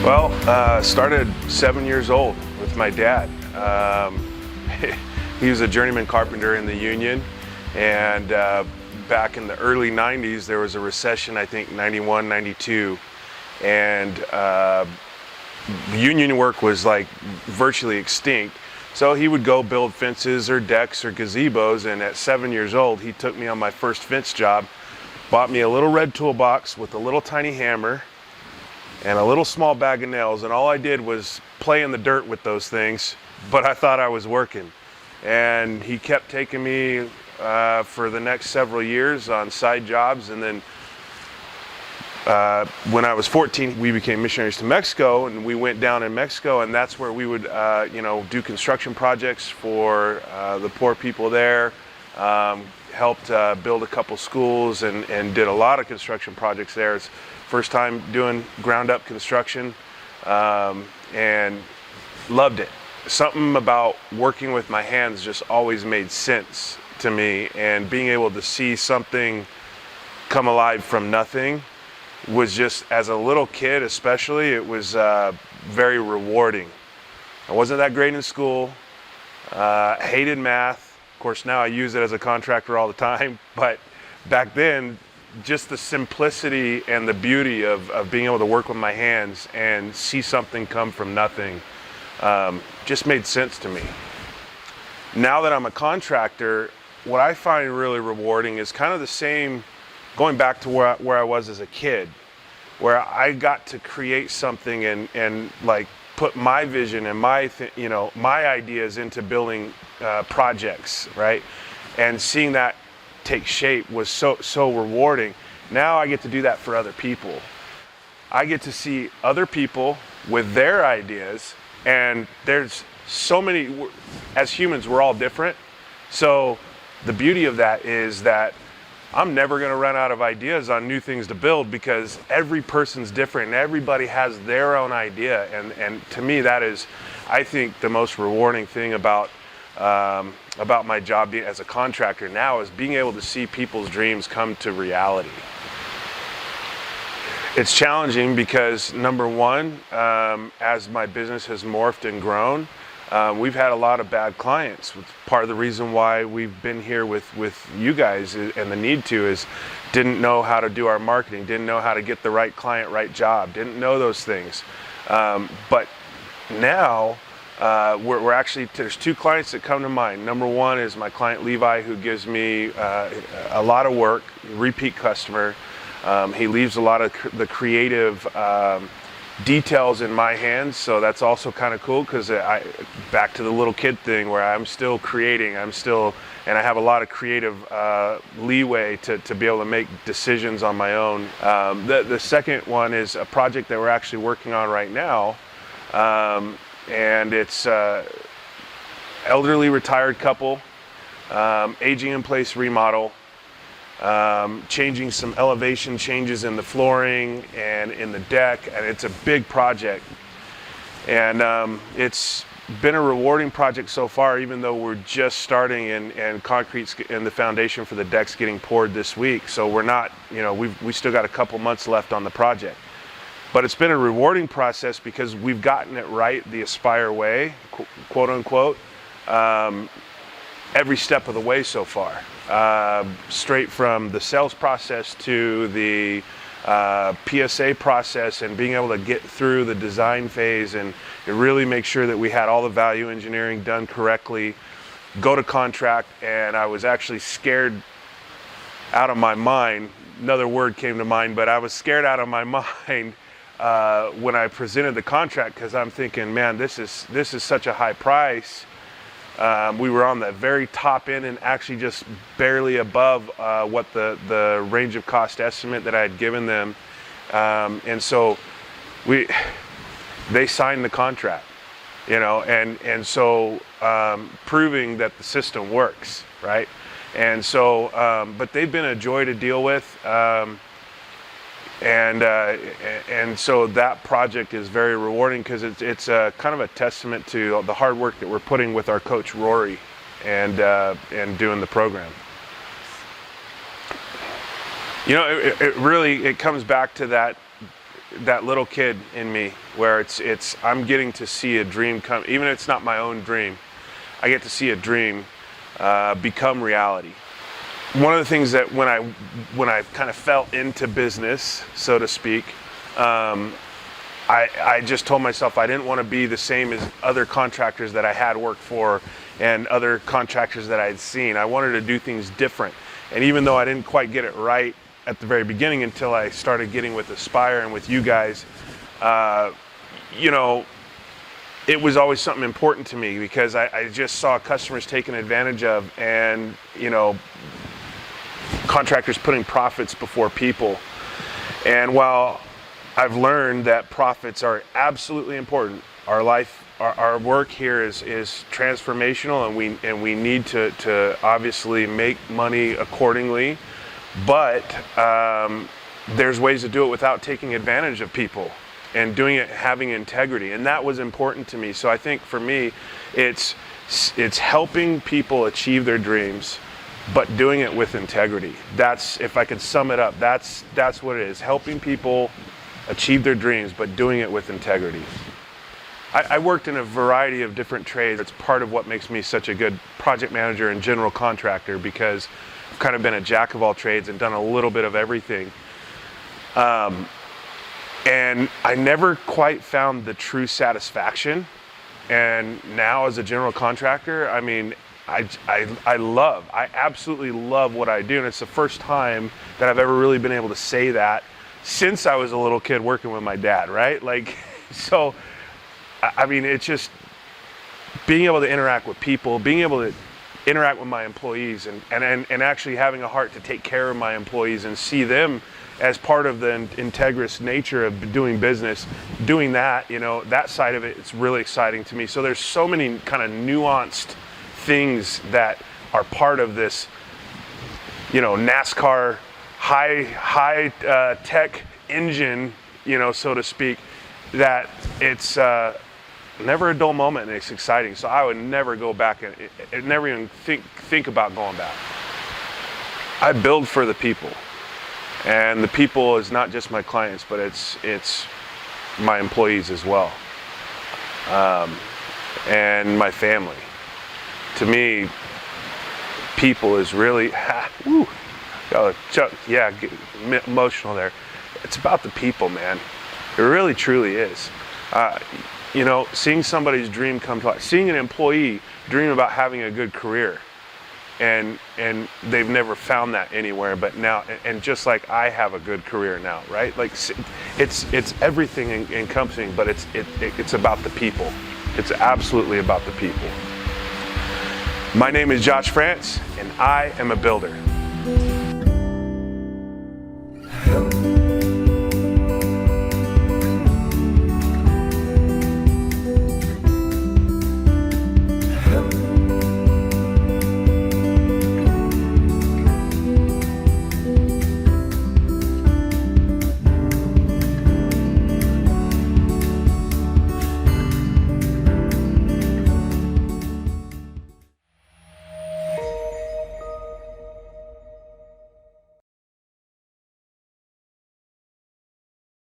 Started 7 years old with my dad. He was a journeyman carpenter in the union, and back in the early 90s there was a recession, I think 91, 92, and union work was like virtually extinct. So he would go build fences or decks or gazebos, and at 7 years old he took me on my first fence job, bought me a little red toolbox with a little tiny hammer and a little small bag of nails, and all I did was play in the dirt with those things, but I thought I was working. And he kept taking me for the next several years on side jobs, and then when I was 14 we became missionaries to Mexico, and we went down in Mexico, and that's where we would do construction projects for the poor people there. Helped build a couple schools and did a lot of construction projects there. It's first time doing ground up construction, and loved it. Something about working with my hands just always made sense to me, and being able to see something come alive from nothing was just, as a little kid especially, it was very rewarding. I wasn't that great in school, hated math. Of course, now I use it as a contractor all the time, but back then, just the simplicity and the beauty of being able to work with my hands and see something come from nothing just made sense to me. Now that I'm a contractor, what I find really rewarding is kind of the same, going back to where I was as a kid, where I got to create something and like put my vision and my ideas into building projects, right? And seeing that take shape was so rewarding. Now I get to do that for other people. I get to see other people with their ideas, and there's so many, as humans we're all different. So the beauty of that is that I'm never going to run out of ideas on new things to build, because every person's different and everybody has their own idea, and to me that is, I think, the most rewarding thing about my job as a contractor now, is being able to see people's dreams come to reality. It's challenging because, number one, as my business has morphed and grown, we've had a lot of bad clients. Part of the reason why we've been here with you guys, and the need to, is didn't know how to do our marketing, didn't know how to get the right client, right job, didn't know those things. But now we're actually, there's two clients that come to mind. Number one is my client Levi, who gives me a lot of work, repeat customer. He leaves a lot of the creative details in my hands, so that's also kind of cool, because back to the little kid thing, where I'm still creating, and I have a lot of creative leeway to be able to make decisions on my own. The second one is a project that we're actually working on right now, and it's elderly retired couple, aging in place remodel, changing some elevation changes in the flooring and in the deck, and it's a big project. And it's been a rewarding project so far, even though we're just starting, and concrete's in the foundation for the deck's getting poured this week. So we're not, we still got a couple months left on the project. But it's been a rewarding process because we've gotten it right the Aspire way, quote unquote, every step of the way so far. Straight from the sales process to the PSA process, and being able to get through the design phase and really make sure that we had all the value engineering done correctly, go to contract. And I was actually scared out of my mind, another word came to mind, but I was scared out of my mind when I presented the contract, because I'm thinking, man, this is such a high price. We were on the very top end, and actually just barely above what the range of cost estimate that I had given them, and so they signed the contract, and so proving that the system works, right? And so, but they've been a joy to deal with. And so that project is very rewarding, because it's kind of a testament to the hard work that we're putting with our coach Rory, and doing the program. It really comes back to that that little kid in me where I'm getting to see a dream come, even if it's not my own dream, I get to see a dream become reality. One of the things that when I kind of fell into business, so to speak, I just told myself I didn't want to be the same as other contractors that I had worked for and other contractors that I had seen. I wanted to do things different. And even though I didn't quite get it right at the very beginning until I started getting with Aspire and with you guys, you know, it was always something important to me because I just saw customers taken advantage of, and, you know, contractors putting profits before people. And while I've learned that profits are absolutely important, our work here is transformational, and we need to obviously make money accordingly. But there's ways to do it without taking advantage of people, and doing it having integrity, and that was important to me. So I think for me, it's helping people achieve their dreams, but doing it with integrity. That's, if I could sum it up, that's what it is. Helping people achieve their dreams, but doing it with integrity. I worked in a variety of different trades. It's part of what makes me such a good project manager and general contractor, because I've kind of been a jack of all trades and done a little bit of everything. And I never quite found the true satisfaction. And now as a general contractor, I mean, I absolutely love what I do. And it's the first time that I've ever really been able to say that since I was a little kid working with my dad, right? Like, so, I mean, it's just being able to interact with people, being able to interact with my employees, and actually having a heart to take care of my employees and see them as part of the integrous nature of doing business. Doing that, you know, that side of it, it's really exciting to me. So there's so many kind of nuanced things that are part of this, you know, NASCAR high tech engine, you know, so to speak, that it's never a dull moment, and it's exciting. So I would never go back and never even think about going back. I build for the people, and the people is not just my clients, but it's my employees as well, and my family. To me, people is really, yeah, get emotional there. It's about the people, man. It really, truly is. You know, seeing somebody's dream come to life, seeing an employee dream about having a good career, and they've never found that anywhere, but now, and just like I have a good career now, right? Like, it's everything encompassing, but it's about the people. It's absolutely about the people. My name is Josh Frantz, and I am a builder.